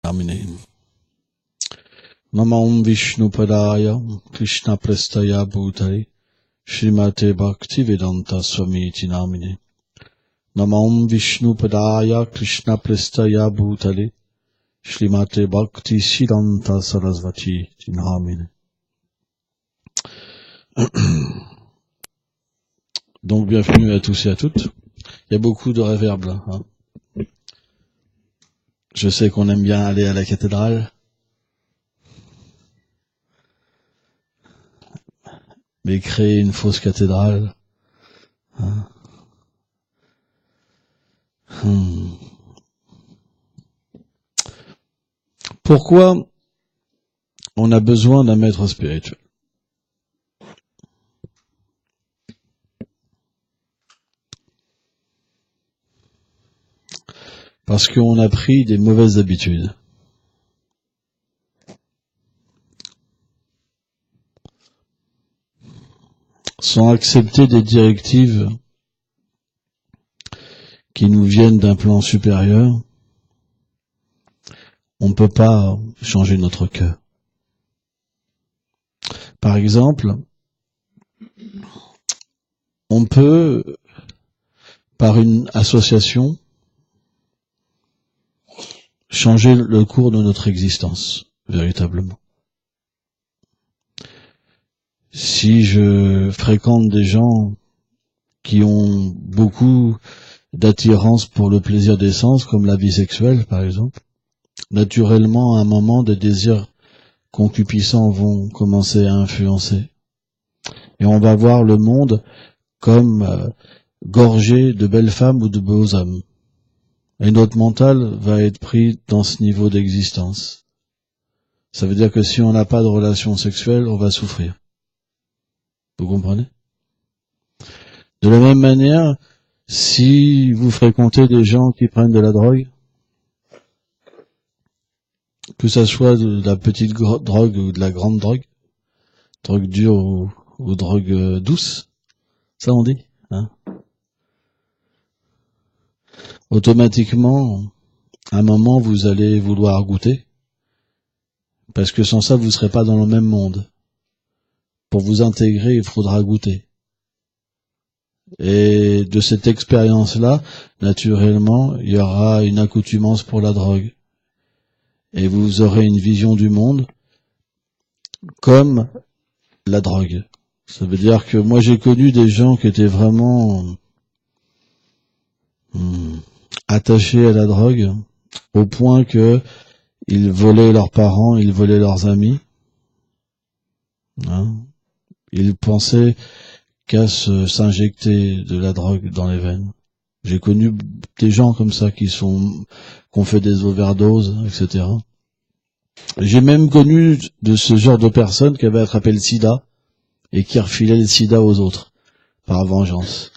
Namine. Namam Vishnupadaya Krishna Prestaya Bhutale Srimate Bhaktivedanta Swamiti Namine. Namam Vishnupadaya Krishna Prestaya Bhutale Srimate Bhakti Siddhanta Sarasvati Namine. Donc bienvenue à tous et à toutes. Il y a beaucoup de réverb là. Hein. Je sais qu'on aime bien aller à la cathédrale. Mais créer une fausse cathédrale. Hein. Pourquoi on a besoin d'un maître spirituel? Parce qu'on a pris des mauvaises habitudes. Sans accepter des directives qui nous viennent d'un plan supérieur, on ne peut pas changer notre cœur. Par exemple, on peut, par une association, changer le cours de notre existence, véritablement. Si je fréquente des gens qui ont beaucoup d'attirance pour le plaisir des sens, comme la vie sexuelle, par exemple, naturellement, à un moment, des désirs concupiscents vont commencer à influencer. Et on va voir le monde comme gorgé de belles femmes ou de beaux hommes. Et notre mental va être pris dans ce niveau d'existence. Ça veut dire que si on n'a pas de relation sexuelle, on va souffrir. Vous comprenez? De la même manière, si vous fréquentez des gens qui prennent de la drogue, que ça soit de la petite drogue ou de la grande drogue dure ou drogue douce, ça on dit, hein? Automatiquement, à un moment, vous allez vouloir goûter, parce que sans ça, vous ne serez pas dans le même monde. Pour vous intégrer, il faudra goûter. Et de cette expérience-là, naturellement, il y aura une accoutumance pour la drogue. Et vous aurez une vision du monde comme la drogue. Ça veut dire que moi, j'ai connu des gens qui étaient vraiment attachés à la drogue, au point que ils volaient leurs parents, ils volaient leurs amis. Hein? Ils pensaient qu'à s'injecter de la drogue dans les veines. J'ai connu des gens comme ça qui ont fait des overdoses, etc. J'ai même connu de ce genre de personnes qui avaient attrapé le sida et qui refilaient le sida aux autres par vengeance.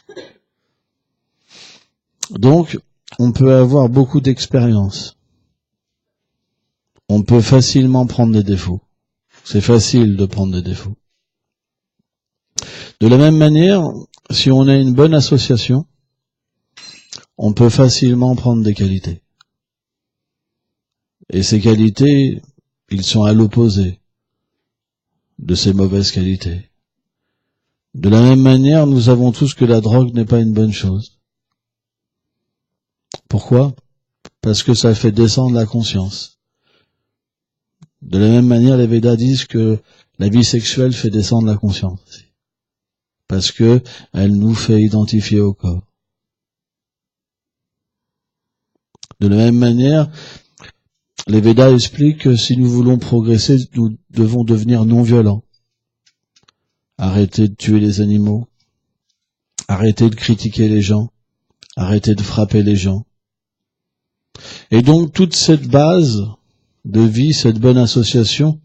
Donc, on peut avoir beaucoup d'expérience. On peut facilement prendre des défauts. C'est facile de prendre des défauts. De la même manière, si on a une bonne association, on peut facilement prendre des qualités. Et ces qualités, ils sont à l'opposé de ces mauvaises qualités. De la même manière, nous savons tous que la drogue n'est pas une bonne chose. Pourquoi? Parce que ça fait descendre la conscience. De la même manière, les Védas disent que la vie sexuelle fait descendre la conscience. Parce que elle nous fait identifier au corps. De la même manière, les Védas expliquent que si nous voulons progresser, nous devons devenir non violents. Arrêter de tuer les animaux, arrêter de critiquer les gens, arrêter de frapper les gens. Et donc toute cette base de vie, cette bonne association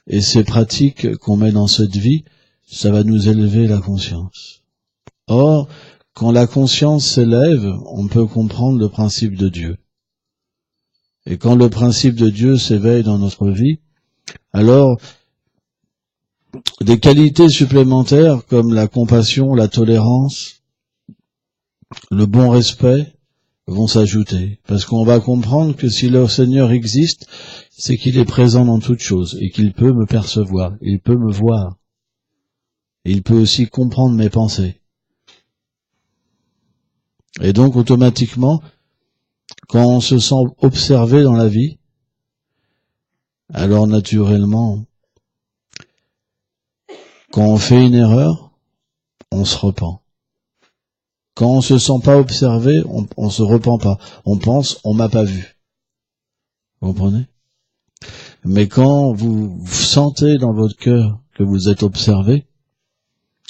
et ces pratiques qu'on met dans cette vie, ça va nous élever la conscience. Or, quand la conscience s'élève, on peut comprendre le principe de Dieu. Et quand le principe de Dieu s'éveille dans notre vie, alors des qualités supplémentaires comme la compassion, la tolérance, le bon respect, vont s'ajouter. Parce qu'on va comprendre que si le Seigneur existe, c'est qu'il est présent dans toutes choses et qu'il peut me percevoir, il peut me voir. Et il peut aussi comprendre mes pensées. Et donc automatiquement, quand on se sent observé dans la vie, alors naturellement, quand on fait une erreur, on se repent. Quand on se sent pas observé, on se repent pas. On pense, on m'a pas vu. Vous comprenez? Mais quand vous sentez dans votre cœur que vous êtes observé,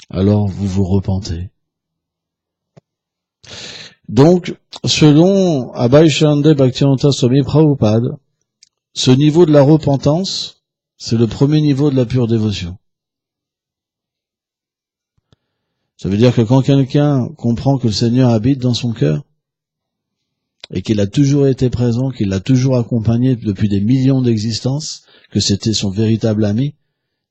alors vous vous repentez. Donc, selon Abhay Shanande Bhaktivedanta Swami Prabhupada, ce niveau de la repentance, c'est le premier niveau de la pure dévotion. Ça veut dire que quand quelqu'un comprend que le Seigneur habite dans son cœur, et qu'il a toujours été présent, qu'il l'a toujours accompagné depuis des millions d'existences, que c'était son véritable ami,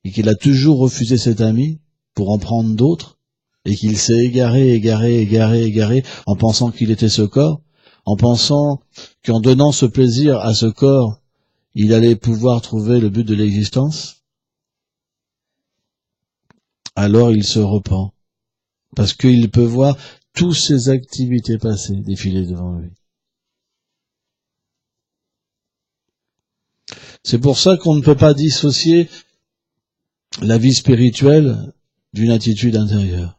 et qu'il a toujours refusé cet ami pour en prendre d'autres, et qu'il s'est égaré, en pensant qu'il était ce corps, en pensant qu'en donnant ce plaisir à ce corps, il allait pouvoir trouver le but de l'existence, alors il se repent. Parce qu'il peut voir toutes ses activités passées défiler devant lui. C'est pour ça qu'on ne peut pas dissocier la vie spirituelle d'une attitude intérieure.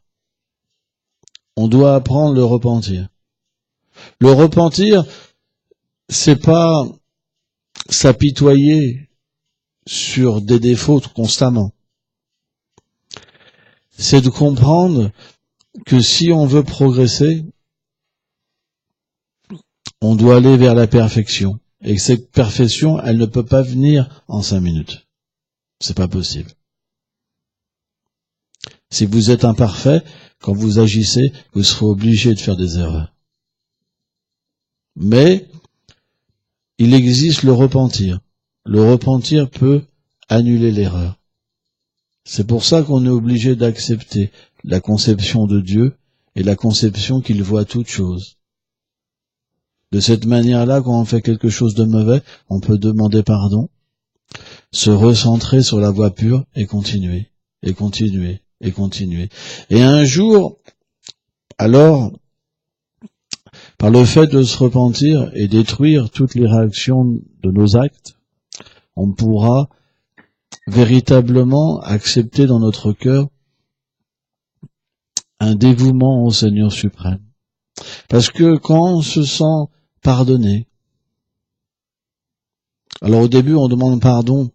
On doit apprendre le repentir. Le repentir, c'est pas s'apitoyer sur des défauts constamment. C'est de comprendre que si on veut progresser, on doit aller vers la perfection. Et que cette perfection, elle ne peut pas venir en 5 minutes. C'est pas possible. Si vous êtes imparfait, quand vous agissez, vous serez obligé de faire des erreurs. Mais, il existe le repentir. Le repentir peut annuler l'erreur. C'est pour ça qu'on est obligé d'accepter la conception de Dieu et la conception qu'il voit toutes choses. De cette manière-là, quand on fait quelque chose de mauvais, on peut demander pardon, se recentrer sur la voie pure et continuer, et continuer, et continuer. Et un jour, alors, par le fait de se repentir et détruire toutes les réactions de nos actes, on pourra véritablement accepter dans notre cœur un dévouement au Seigneur suprême. Parce que quand on se sent pardonné, alors au début on demande pardon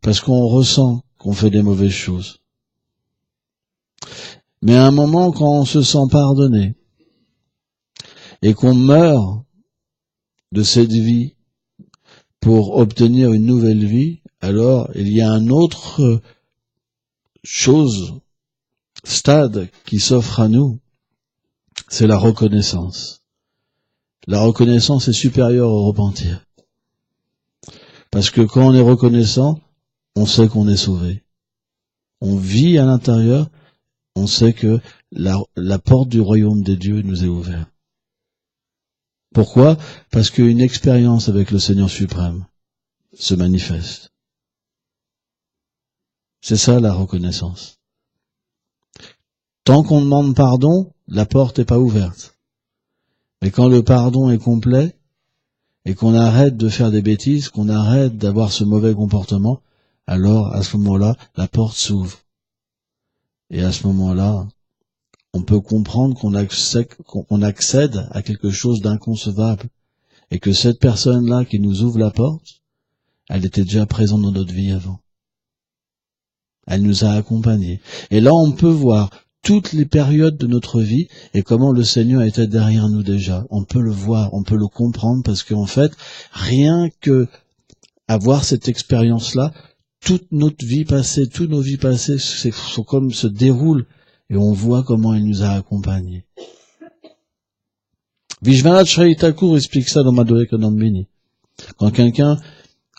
parce qu'on ressent qu'on fait des mauvaises choses. Mais à un moment quand on se sent pardonné et qu'on meurt de cette vie pour obtenir une nouvelle vie, alors il y a un autre stade qui s'offre à nous, c'est la reconnaissance. La reconnaissance est supérieure au repentir. Parce que quand on est reconnaissant, on sait qu'on est sauvé. On vit à l'intérieur, on sait que la porte du royaume des dieux nous est ouverte. Pourquoi? Parce qu'une expérience avec le Seigneur suprême se manifeste. C'est ça la reconnaissance. Tant qu'on demande pardon, la porte n'est pas ouverte. Mais quand le pardon est complet, et qu'on arrête de faire des bêtises, qu'on arrête d'avoir ce mauvais comportement, alors à ce moment-là, la porte s'ouvre. Et à ce moment-là, on peut comprendre qu'on accède à quelque chose d'inconcevable. Et que cette personne-là qui nous ouvre la porte, elle était déjà présente dans notre vie avant. Elle nous a accompagnés. Et là, on peut voir toutes les périodes de notre vie et comment le Seigneur était derrière nous déjà. On peut le voir, on peut le comprendre parce qu'en fait, rien que avoir cette expérience-là, toute notre vie passée, toutes nos vies passées, sont comme se déroulent et on voit comment il nous a accompagnés. Vishwanath Chaitanya Thakur explique ça dans Madhurika-nandini. Quand quelqu'un,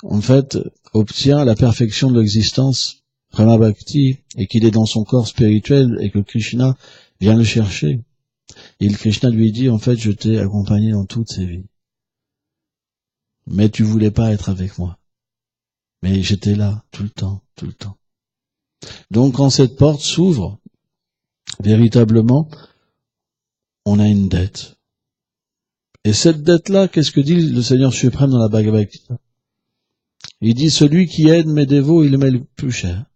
en fait, obtient la perfection de l'existence, Prema Bhakti, et qu'il est dans son corps spirituel et que Krishna vient le chercher, Et le Krishna lui dit, en fait, je t'ai accompagné dans toutes ces vies. Mais tu voulais pas être avec moi. Mais j'étais là, tout le temps, tout le temps. Donc quand cette porte s'ouvre, véritablement, on a une dette. Et cette dette-là, qu'est-ce que dit le Seigneur suprême dans la Bhagavad Gita? Il dit, celui qui aide mes dévots, il le met le plus cher.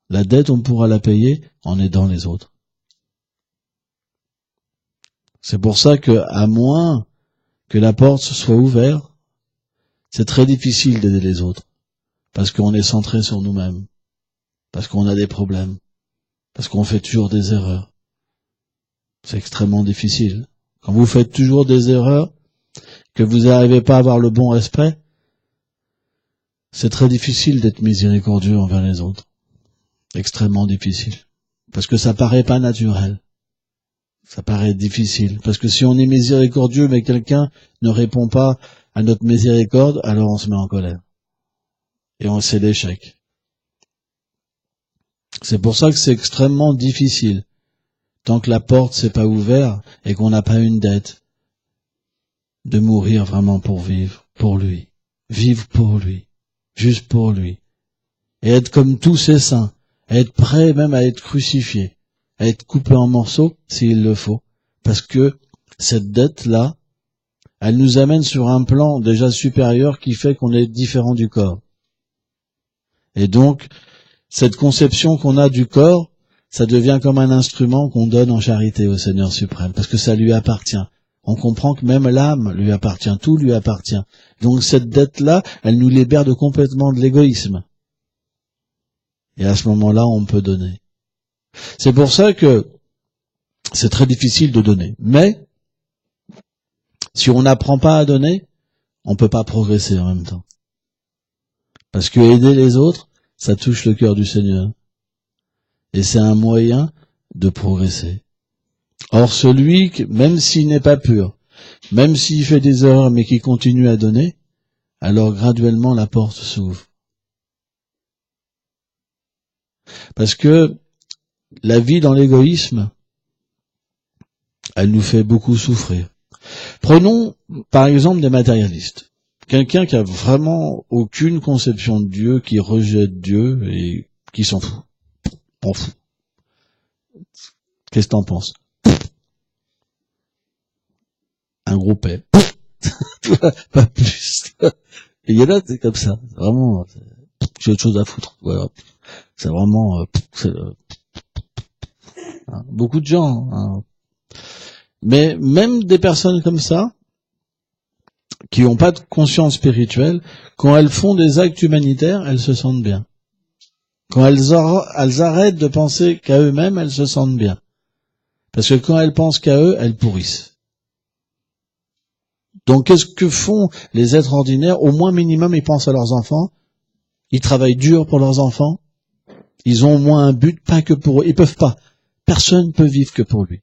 La dette, on pourra la payer en aidant les autres. C'est pour ça que, à moins que la porte soit ouverte, c'est très difficile d'aider les autres. Parce qu'on est centré sur nous-mêmes. Parce qu'on a des problèmes. Parce qu'on fait toujours des erreurs. C'est extrêmement difficile. Quand vous faites toujours des erreurs, que vous n'arrivez pas à avoir le bon respect, c'est très difficile d'être miséricordieux envers les autres. Extrêmement difficile. Parce que ça paraît pas naturel. Ça paraît difficile. Parce que si on est miséricordieux, mais quelqu'un ne répond pas à notre miséricorde, alors on se met en colère. Et on sait l'échec. C'est pour ça que c'est extrêmement difficile. Tant que la porte s'est pas ouverte et qu'on n'a pas une dette, de mourir vraiment pour vivre, pour lui. Vivre pour lui. Juste pour lui. Et être comme tous ces saints. Être prêt même à être crucifié. À être coupé en morceaux s'il le faut. Parce que cette dette-là, elle nous amène sur un plan déjà supérieur qui fait qu'on est différent du corps. Et donc, cette conception qu'on a du corps, ça devient comme un instrument qu'on donne en charité au Seigneur suprême, parce que ça lui appartient. On comprend que même l'âme lui appartient, tout lui appartient. Donc cette dette-là, elle nous libère complètement de l'égoïsme. Et à ce moment-là, on peut donner. C'est pour ça que c'est très difficile de donner. Mais, si on n'apprend pas à donner, on peut pas progresser en même temps. Parce que aider les autres, ça touche le cœur du Seigneur. Et c'est un moyen de progresser. Or, celui, même s'il n'est pas pur, même s'il fait des erreurs, mais qui continue à donner, alors graduellement la porte s'ouvre. Parce que la vie dans l'égoïsme, elle nous fait beaucoup souffrir. Prenons par exemple des matérialistes. Quelqu'un qui a vraiment aucune conception de Dieu, qui rejette Dieu et qui s'en fout. On fout. Qu'est-ce que t'en penses? Un gros paix. Pas plus. Et il y en a, c'est comme ça. Vraiment, j'ai autre chose à foutre. Voilà. C'est vraiment... beaucoup de gens. Hein. Mais même des personnes comme ça, qui n'ont pas de conscience spirituelle, quand elles font des actes humanitaires, elles se sentent bien. Quand elles arrêtent de penser qu'à eux-mêmes, elles se sentent bien. Parce que quand elles pensent qu'à eux, elles pourrissent. Donc qu'est-ce que font les êtres ordinaires? Au moins minimum, ils pensent à leurs enfants. Ils travaillent dur pour leurs enfants. Ils ont au moins un but, pas que pour eux. Ils peuvent pas. Personne ne peut vivre que pour lui.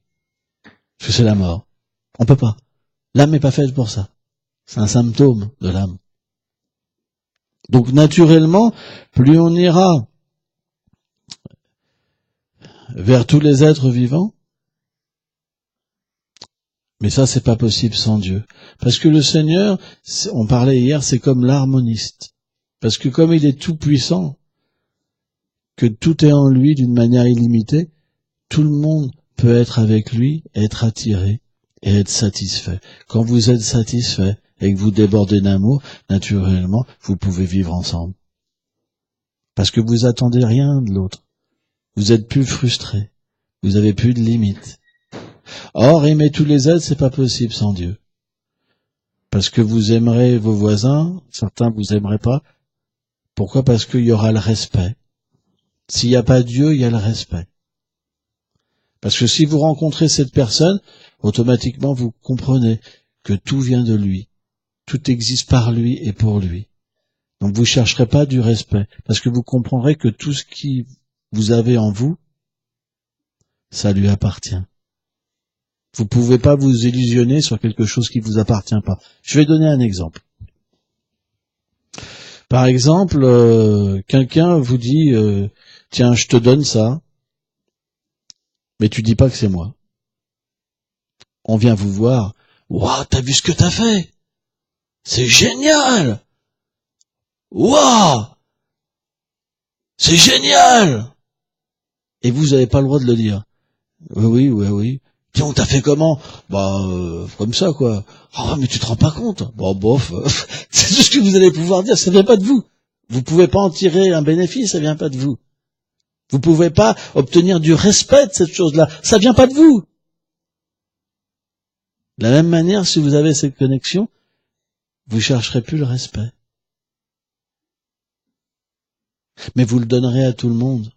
Parce que c'est la mort. On peut pas. L'âme n'est pas faite pour ça. C'est un symptôme de l'âme. Donc naturellement, plus on ira vers tous les êtres vivants, mais ça c'est pas possible sans Dieu. Parce que le Seigneur, on parlait hier, c'est comme l'harmoniste. Parce que comme il est tout puissant, que tout est en lui d'une manière illimitée, tout le monde peut être avec lui, être attiré et être satisfait. Quand vous êtes satisfait et que vous débordez d'amour, naturellement, vous pouvez vivre ensemble. Parce que vous attendez rien de l'autre. Vous êtes plus frustré. Vous avez plus de limites. Or, aimer tous les êtres, c'est pas possible sans Dieu. Parce que vous aimerez vos voisins, certains vous aimerez pas. Pourquoi? Parce qu'il y aura le respect. S'il n'y a pas Dieu, il y a le respect. Parce que si vous rencontrez cette personne, automatiquement vous comprenez que tout vient de lui. Tout existe par lui et pour lui. Donc vous chercherez pas du respect. Parce que vous comprendrez que tout ce qui vous avez en vous, ça lui appartient. Vous pouvez pas vous illusionner sur quelque chose qui vous appartient pas. Je vais donner un exemple. Par exemple, quelqu'un vous dit tiens, je te donne ça, mais tu dis pas que c'est moi. on vient vous voir. Waouh, t'as vu ce que t'as fait? C'est génial! Waouh! C'est génial! Et vous n'avez pas le droit de le dire. Oui. Tiens, on t'a fait comment? Comme ça, quoi. Ah, mais tu te rends pas compte? Bon, bof. C'est tout ce que vous allez pouvoir dire, ça vient pas de vous. Vous pouvez pas en tirer un bénéfice, ça vient pas de vous. Vous pouvez pas obtenir du respect de cette chose-là, ça vient pas de vous. De la même manière, si vous avez cette connexion, vous chercherez plus le respect. Mais vous le donnerez à tout le monde,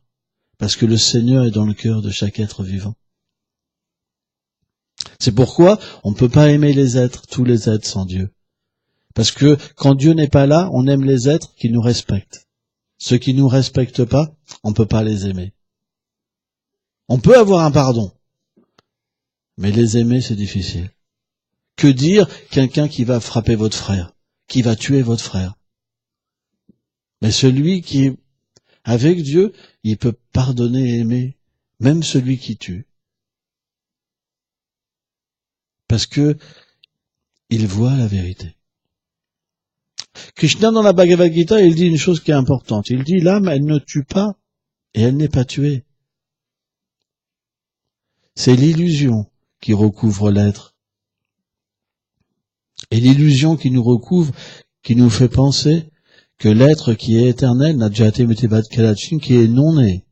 parce que le Seigneur est dans le cœur de chaque être vivant. C'est pourquoi on ne peut pas aimer les êtres, tous les êtres sans Dieu. Parce que quand Dieu n'est pas là, on aime les êtres qui nous respectent. Ceux qui nous respectent pas, on ne peut pas les aimer. On peut avoir un pardon, mais les aimer, c'est difficile. Que dire quelqu'un qui va frapper votre frère, qui va tuer votre frère? Mais celui qui est avec Dieu, il peut pardonner et aimer, même celui qui tue. Parce que il voit la vérité. Krishna, dans la Bhagavad Gita, il dit une chose qui est importante. Il dit, l'âme, elle ne tue pas et elle n'est pas tuée. C'est l'illusion qui recouvre l'être. Et l'illusion qui nous recouvre, qui nous fait penser que l'être qui est éternel, Najate Metevat Kalachin, qui est non né,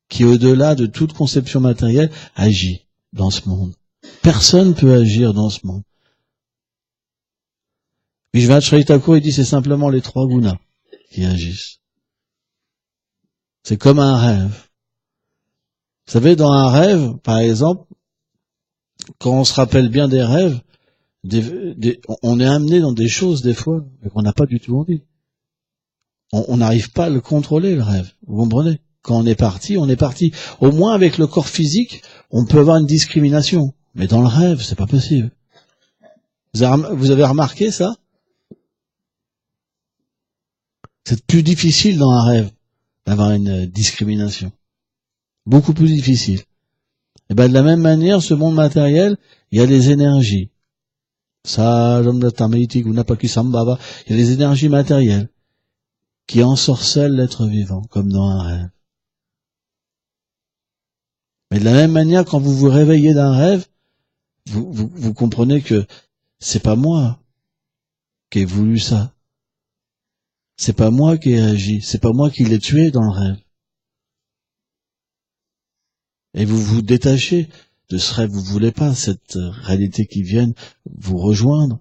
qui est au-delà de toute conception matérielle, agit dans ce monde. Personne ne peut agir dans ce monde. Vishwanath Chaitanya Thakur, il dit c'est simplement les trois gunas qui agissent. C'est comme un rêve. Vous savez, dans un rêve, par exemple, quand on se rappelle bien des rêves, on est amené dans des choses des fois qu'on n'a pas du tout envie. On n'arrive pas à le contrôler, le rêve. Vous comprenez? Quand on est parti, on est parti. Au moins avec le corps physique, on peut avoir une discrimination. Mais dans le rêve, c'est pas possible. Vous avez remarqué ça? C'est plus difficile dans un rêve d'avoir une discrimination. Beaucoup plus difficile. Et ben de la même manière, ce monde matériel, il y a des énergies. Ça, il y a des énergies matérielles qui ensorcellent l'être vivant, comme dans un rêve. Mais de la même manière, quand vous vous réveillez d'un rêve, vous comprenez que c'est pas moi qui ai voulu ça. C'est pas moi qui ai agi. C'est pas moi qui l'ai tué dans le rêve. Et vous vous détachez de ce rêve. Vous voulez pas cette réalité qui vienne vous rejoindre,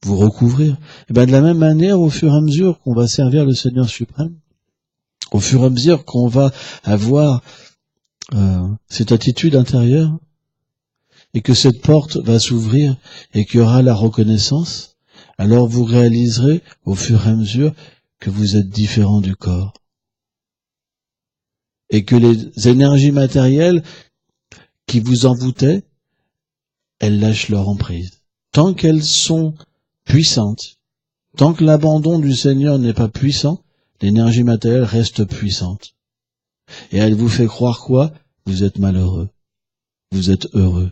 vous recouvrir. Et ben de la même manière, au fur et à mesure qu'on va servir le Seigneur suprême, au fur et à mesure qu'on va avoir cette attitude intérieure, et que cette porte va s'ouvrir et qu'il y aura la reconnaissance, alors vous réaliserez au fur et à mesure que vous êtes différent du corps. Et que les énergies matérielles qui vous envoûtaient, elles lâchent leur emprise. Tant qu'elles sont puissantes, tant que l'abandon du Seigneur n'est pas puissant, l'énergie matérielle reste puissante. Et elle vous fait croire quoi? Vous êtes malheureux. Vous êtes heureux.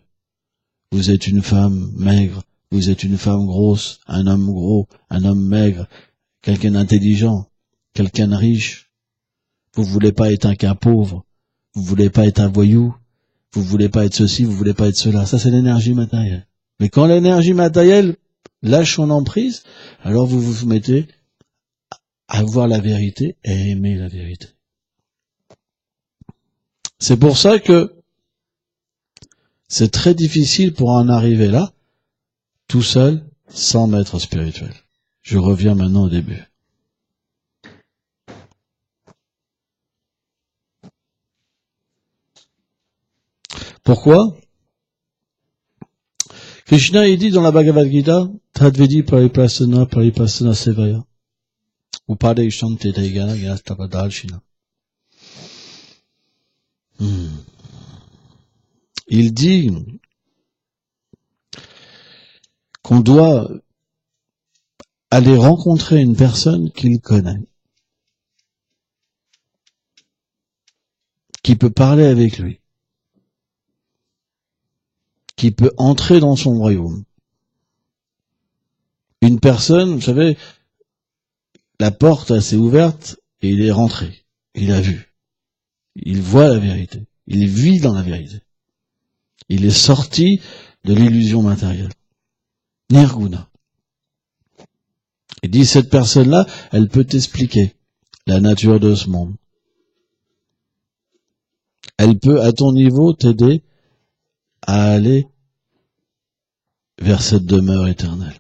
Vous êtes une femme maigre, vous êtes une femme grosse, un homme gros, un homme maigre, quelqu'un d'intelligent, quelqu'un de riche. Vous voulez pas être un cas pauvre, vous voulez pas être un voyou, vous voulez pas être ceci, vous voulez pas être cela. Ça, c'est l'énergie matérielle. Mais quand l'énergie matérielle lâche son emprise, alors vous vous mettez à voir la vérité et à aimer la vérité. C'est pour ça que c'est très difficile pour en arriver là, tout seul, sans maître spirituel. Je reviens maintenant au début. Pourquoi? Krishna, il dit dans la Bhagavad Gita, Tadvedi paripasana sevaya, upadesham tedaigana yastapadaljina. Il dit qu'on doit aller rencontrer une personne qu'il connaît, qui peut parler avec lui, qui peut entrer dans son royaume. Une personne, vous savez, la porte s'est ouverte et il est rentré. Il a vu. Il voit la vérité. Il vit dans la vérité. Il est sorti de l'illusion matérielle. Nirguna. Il dit, cette personne-là, elle peut t'expliquer la nature de ce monde. Elle peut, à ton niveau, t'aider à aller vers cette demeure éternelle.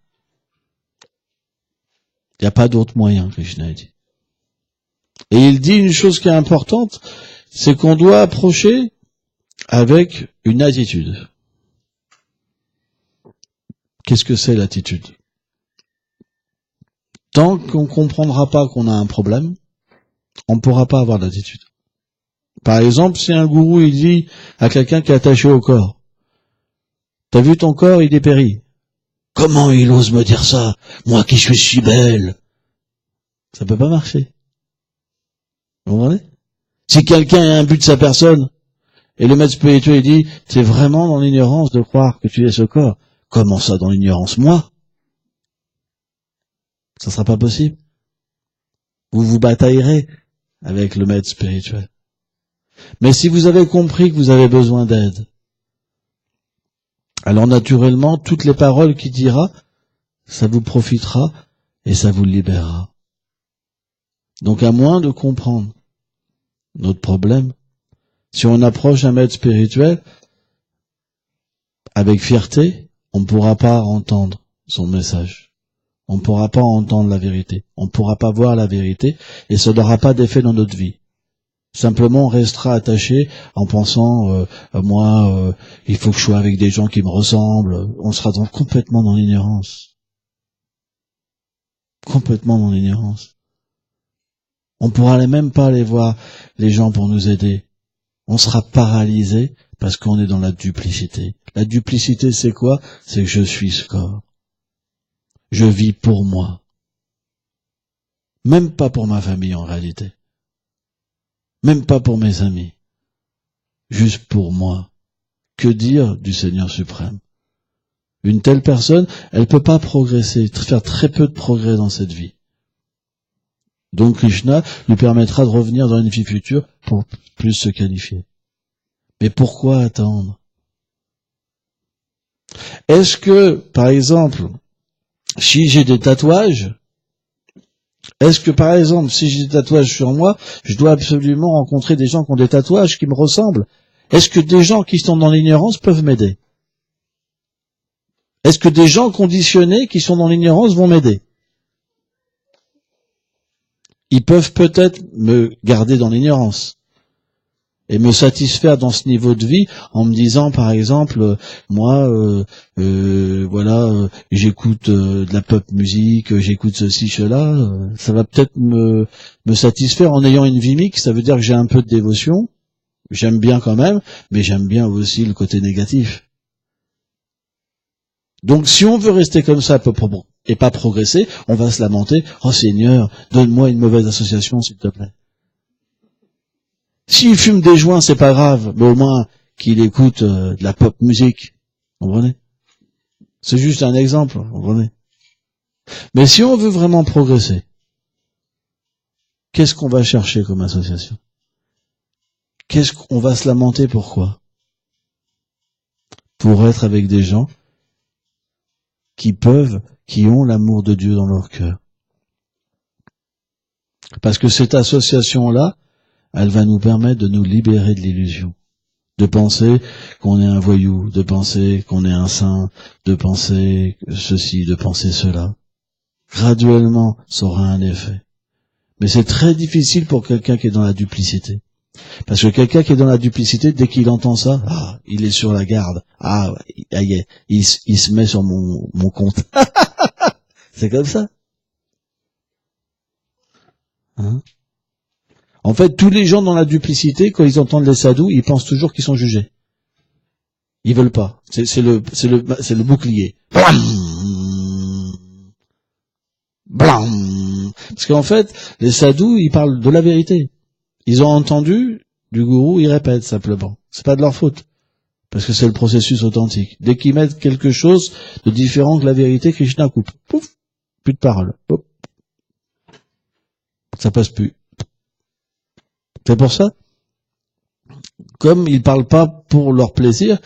Il n'y a pas d'autre moyen, Krishna a dit. Et il dit une chose qui est importante, c'est qu'on doit approcher avec une attitude. Qu'est-ce que c'est l'attitude? Tant qu'on ne comprendra pas qu'on a un problème, on ne pourra pas avoir d'attitude. Par exemple, si un gourou il dit à quelqu'un qui est attaché au corps, « T'as vu ton corps, il dépérit. Comment il ose me dire ça, moi qui suis si belle ?» Ça peut pas marcher. Vous comprenez? Si quelqu'un a un but de sa personne, et le maître spirituel il dit, « T'es vraiment dans l'ignorance de croire que tu es ce corps. » Comment ça dans l'ignorance? Moi? Ça sera pas possible. Vous vous bataillerez avec le maître spirituel. Mais si vous avez compris que vous avez besoin d'aide, alors naturellement, toutes les paroles qu'il dira, ça vous profitera et ça vous libérera. Donc à moins de comprendre notre problème, si on approche un maître spirituel avec fierté, on ne pourra pas entendre son message. On ne pourra pas entendre la vérité. On ne pourra pas voir la vérité et ça n'aura pas d'effet dans notre vie. Simplement, on restera attaché en pensant, moi, il faut que je sois avec des gens qui me ressemblent. On sera complètement dans l'ignorance. Complètement dans l'ignorance. On ne pourra même pas aller voir les gens pour nous aider. On sera paralysé parce qu'on est dans la duplicité. La duplicité, c'est quoi? C'est que je suis ce corps. Je vis pour moi. Même pas pour ma famille en réalité. Même pas pour mes amis. Juste pour moi. Que dire du Seigneur suprême? Une telle personne, elle peut pas progresser, faire très peu de progrès dans cette vie. Donc Krishna lui permettra de revenir dans une vie future pour plus se qualifier. Mais pourquoi attendre? Est-ce que, par exemple, si j'ai des tatouages, si j'ai des tatouages sur moi, je dois absolument rencontrer des gens qui ont des tatouages qui me ressemblent? Est-ce que des gens qui sont dans l'ignorance peuvent m'aider? Est-ce que des gens conditionnés qui sont dans l'ignorance vont m'aider? Ils peuvent peut-être me garder dans l'ignorance et me satisfaire dans ce niveau de vie en me disant, par exemple, moi, j'écoute de la pop musique, j'écoute ceci, cela, ça va peut-être me satisfaire en ayant une vie mixte, ça veut dire que j'ai un peu de dévotion, j'aime bien quand même, mais j'aime bien aussi le côté négatif. Donc si on veut rester comme ça et pas progresser, on va se lamenter, « Oh Seigneur, donne-moi une mauvaise association, s'il te plaît. » S'il fume des joints, c'est pas grave, mais au moins qu'il écoute de la pop musique. Vous comprenez? C'est juste un exemple, vous comprenez? Mais si on veut vraiment progresser, qu'est-ce qu'on va chercher comme association? Qu'est-ce qu'on va se lamenter pourquoi? Pour être avec des gens qui ont l'amour de Dieu dans leur cœur. Parce que cette association-là, elle va nous permettre de nous libérer de l'illusion. De penser qu'on est un voyou, de penser qu'on est un saint, de penser ceci, de penser cela. Graduellement, ça aura un effet. Mais c'est très difficile pour quelqu'un qui est dans la duplicité. Parce que quelqu'un qui est dans la duplicité, dès qu'il entend ça, il est sur la garde. Il se met sur mon compte. C'est comme ça. Hein? En fait, tous les gens dans la duplicité, quand ils entendent les sadhus, ils pensent toujours qu'ils sont jugés. Ils veulent pas. C'est le bouclier. Blam, blam. Parce qu'en fait, les sadhus, ils parlent de la vérité. Ils ont entendu du gourou, ils répètent simplement. C'est pas de leur faute. Parce que c'est le processus authentique. Dès qu'ils mettent quelque chose de différent que la vérité, Krishna coupe. Pouf, plus de parole. Hop. Ça passe plus. C'est pour ça, comme ils parlent pas pour leur plaisir,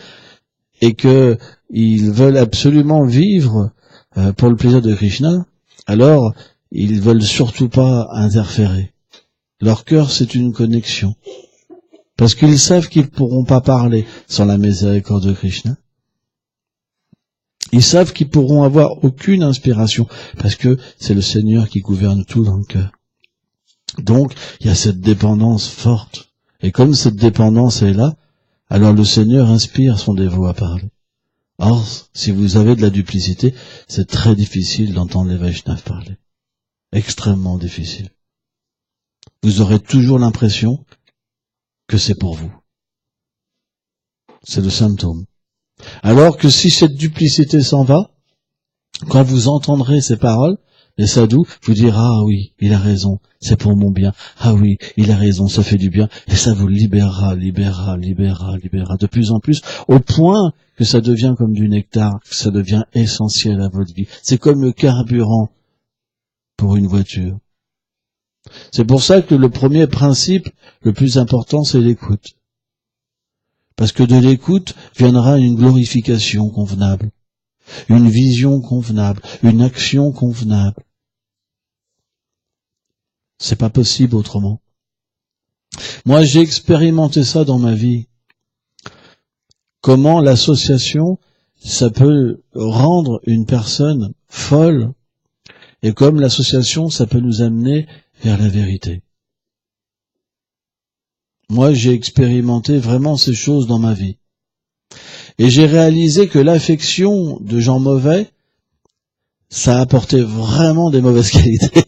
et que ils veulent absolument vivre pour le plaisir de Krishna, alors ils veulent surtout pas interférer. Leur cœur, c'est une connexion. Parce qu'ils savent qu'ils ne pourront pas parler sans la miséricorde de Krishna. Ils savent qu'ils pourront avoir aucune inspiration, parce que c'est le Seigneur qui gouverne tout dans le cœur. Donc, il y a cette dépendance forte. Et comme cette dépendance est là, alors le Seigneur inspire son dévot à parler. Or, si vous avez de la duplicité, c'est très difficile d'entendre les Vaishnavas parler. Extrêmement difficile. Vous aurez toujours l'impression que c'est pour vous. C'est le symptôme. Alors que si cette duplicité s'en va, quand vous entendrez ces paroles, les sadhus vous diront, ah oui, il a raison, c'est pour mon bien. Ah oui, il a raison, ça fait du bien. Et ça vous libérera de plus en plus, au point que ça devient comme du nectar, que ça devient essentiel à votre vie. C'est comme le carburant pour une voiture. C'est pour ça que le premier principe, le plus important, c'est l'écoute. Parce que de l'écoute viendra une glorification convenable, une vision convenable, une action convenable. C'est pas possible autrement. Moi, j'ai expérimenté ça dans ma vie. Comment l'association, ça peut rendre une personne folle, et comme l'association, ça peut nous amener vers la vérité. Moi, j'ai expérimenté vraiment ces choses dans ma vie. Et j'ai réalisé que l'affection de gens mauvais, ça apportait vraiment des mauvaises qualités.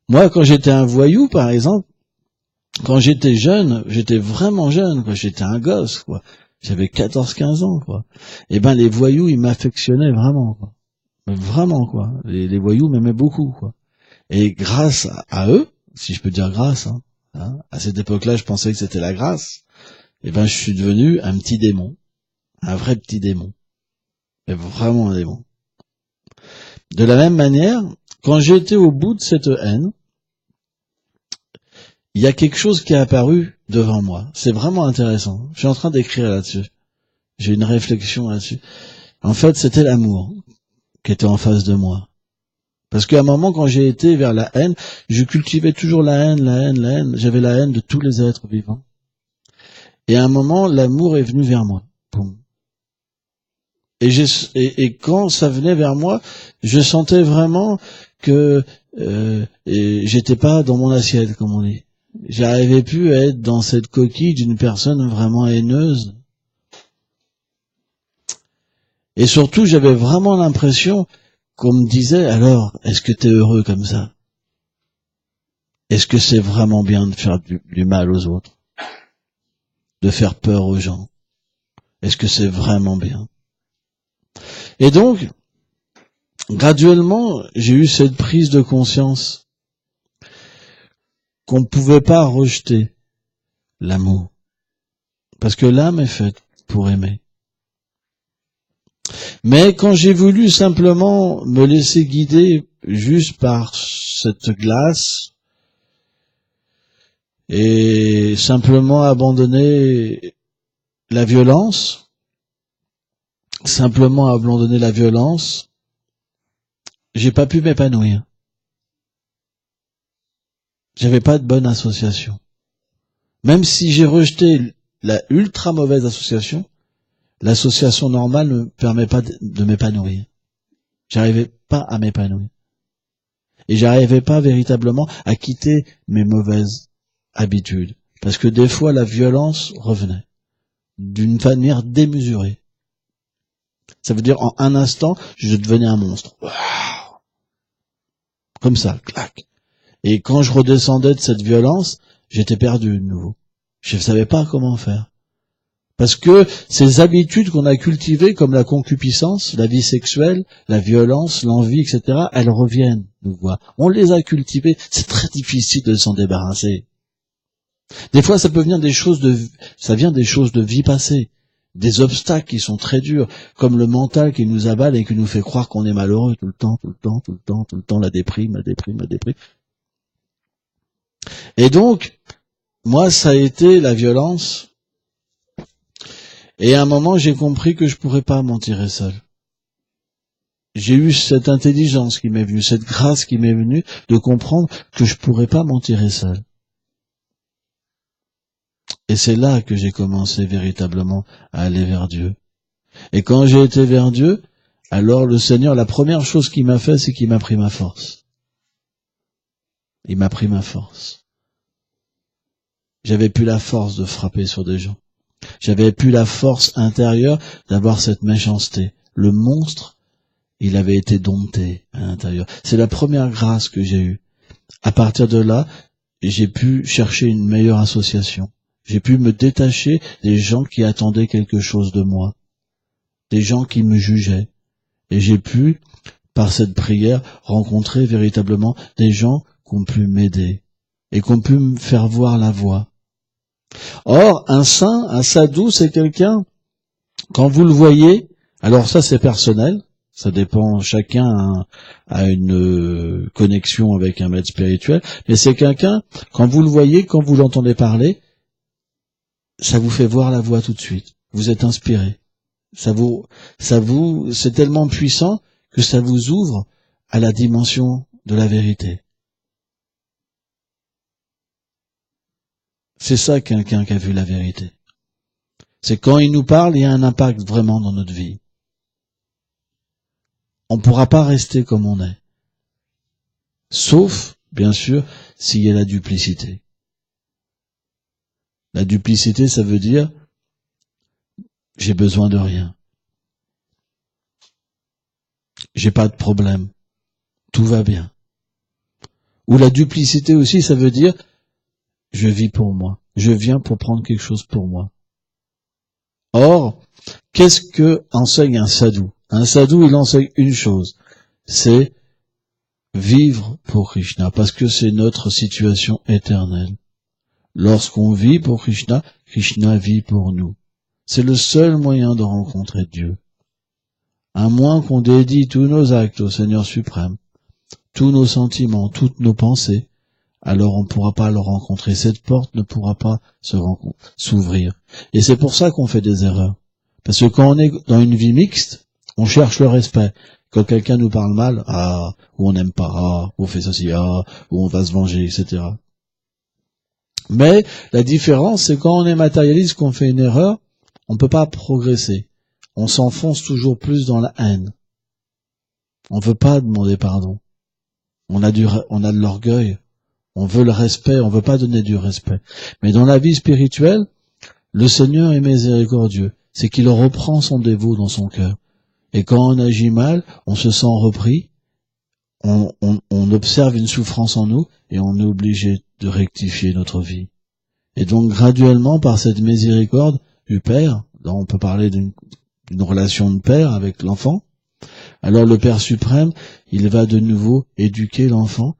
Moi, quand j'étais un voyou, par exemple, quand j'étais jeune, j'étais vraiment jeune, quoi. J'étais un gosse, quoi. J'avais 14-15 ans, quoi. Et ben, les voyous, ils m'affectionnaient vraiment, quoi. Vraiment, quoi. Les voyous m'aimaient beaucoup, quoi. Et grâce à eux, si je peux dire grâce, à cette époque-là, je pensais que c'était la grâce, et ben, je suis devenu un petit démon. Un vrai petit démon. Et vraiment un démon. De la même manière, quand j'ai été au bout de cette haine, il y a quelque chose qui est apparu devant moi. C'est vraiment intéressant. Je suis en train d'écrire là-dessus. J'ai une réflexion là-dessus. En fait, c'était l'amour qui était en face de moi. Parce qu'à un moment, quand j'ai été vers la haine, je cultivais toujours la haine. J'avais la haine de tous les êtres vivants. Et à un moment, l'amour est venu vers moi. Boum. Et quand ça venait vers moi, je sentais vraiment que j'étais pas dans mon assiette, comme on dit. J'arrivais plus à être dans cette coquille d'une personne vraiment haineuse. Et surtout, j'avais vraiment l'impression qu'on me disait, alors, est-ce que t'es heureux comme ça? Est-ce que c'est vraiment bien de faire du mal aux autres? De faire peur aux gens? Est-ce que c'est vraiment bien? Et donc, graduellement, j'ai eu cette prise de conscience qu'on ne pouvait pas rejeter l'amour. Parce que l'âme est faite pour aimer. Mais quand j'ai voulu simplement me laisser guider juste par cette glace et simplement abandonner la violence, j'ai pas pu m'épanouir. J'avais pas de bonne association. Même si j'ai rejeté la ultra mauvaise association, l'association normale ne me permet pas de m'épanouir. J'arrivais pas à m'épanouir. Et j'arrivais pas véritablement à quitter mes mauvaises habitudes. Parce que des fois, la violence revenait. D'une manière démesurée. Ça veut dire, en un instant, je devenais un monstre. Waouh! Comme ça, clac. Et quand je redescendais de cette violence, j'étais perdu de nouveau. Je ne savais pas comment faire. Parce que ces habitudes qu'on a cultivées, comme la concupiscence, la vie sexuelle, la violence, l'envie, etc., elles reviennent nous voir. On les a cultivées, c'est très difficile de s'en débarrasser. Des fois, ça vient des choses de vie passée. des obstacles qui sont très durs, comme le mental qui nous aballe et qui nous fait croire qu'on est malheureux tout le temps, la déprime. Et donc, moi, ça a été la violence. Et à un moment, j'ai compris que je pourrais pas m'en tirer seul. J'ai eu cette intelligence qui m'est venue, cette grâce qui m'est venue de comprendre que je pourrais pas m'en tirer seul. Et c'est là que j'ai commencé véritablement à aller vers Dieu. Et quand j'ai été vers Dieu, alors le Seigneur, la première chose qu'il m'a fait, c'est qu'il m'a pris ma force. Il m'a pris ma force. J'avais plus la force de frapper sur des gens. J'avais plus la force intérieure d'avoir cette méchanceté. Le monstre, il avait été dompté à l'intérieur. C'est la première grâce que j'ai eue. À partir de là, j'ai pu chercher une meilleure association. J'ai pu me détacher des gens qui attendaient quelque chose de moi, des gens qui me jugeaient. Et j'ai pu, par cette prière, rencontrer véritablement des gens qui ont pu m'aider et qui ont pu me faire voir la voie. Or, un saint, un sadhu, c'est quelqu'un, quand vous le voyez, alors ça c'est personnel, ça dépend, chacun a une connexion avec un maître spirituel, mais c'est quelqu'un, quand vous le voyez, quand vous l'entendez parler, ça vous fait voir la voie tout de suite. Vous êtes inspiré. C'est tellement puissant que ça vous ouvre à la dimension de la vérité. C'est ça quelqu'un qui a vu la vérité. C'est quand il nous parle, il y a un impact vraiment dans notre vie. On ne pourra pas rester comme on est. Sauf, bien sûr, s'il y a la duplicité. La duplicité, ça veut dire j'ai besoin de rien. J'ai pas de problème. Tout va bien. Ou la duplicité aussi, ça veut dire je vis pour moi. Je viens pour prendre quelque chose pour moi. Or, qu'est-ce que enseigne un sadhu? Un sadhu, il enseigne une chose, c'est vivre pour Krishna, parce que c'est notre situation éternelle. Lorsqu'on vit pour Krishna, Krishna vit pour nous. C'est le seul moyen de rencontrer Dieu. À moins qu'on dédie tous nos actes au Seigneur suprême, tous nos sentiments, toutes nos pensées, alors on ne pourra pas le rencontrer. Cette porte ne pourra pas s'ouvrir. Et c'est pour ça qu'on fait des erreurs. Parce que quand on est dans une vie mixte, on cherche le respect. Quand quelqu'un nous parle mal, ou on n'aime pas, ou on fait ceci, ou on va se venger, etc. Mais la différence, c'est quand on est matérialiste, qu'on fait une erreur, on ne peut pas progresser. On s'enfonce toujours plus dans la haine. On ne veut pas demander pardon. On a de l'orgueil. On veut le respect, on ne veut pas donner du respect. Mais dans la vie spirituelle, le Seigneur est miséricordieux. C'est qu'il reprend son dévot dans son cœur. Et quand on agit mal, on se sent repris, on observe une souffrance en nous, et on est obligé de rectifier notre vie. Et donc graduellement, par cette miséricorde du Père, là on peut parler d'une relation de père avec l'enfant, alors le Père suprême, il va de nouveau éduquer l'enfant,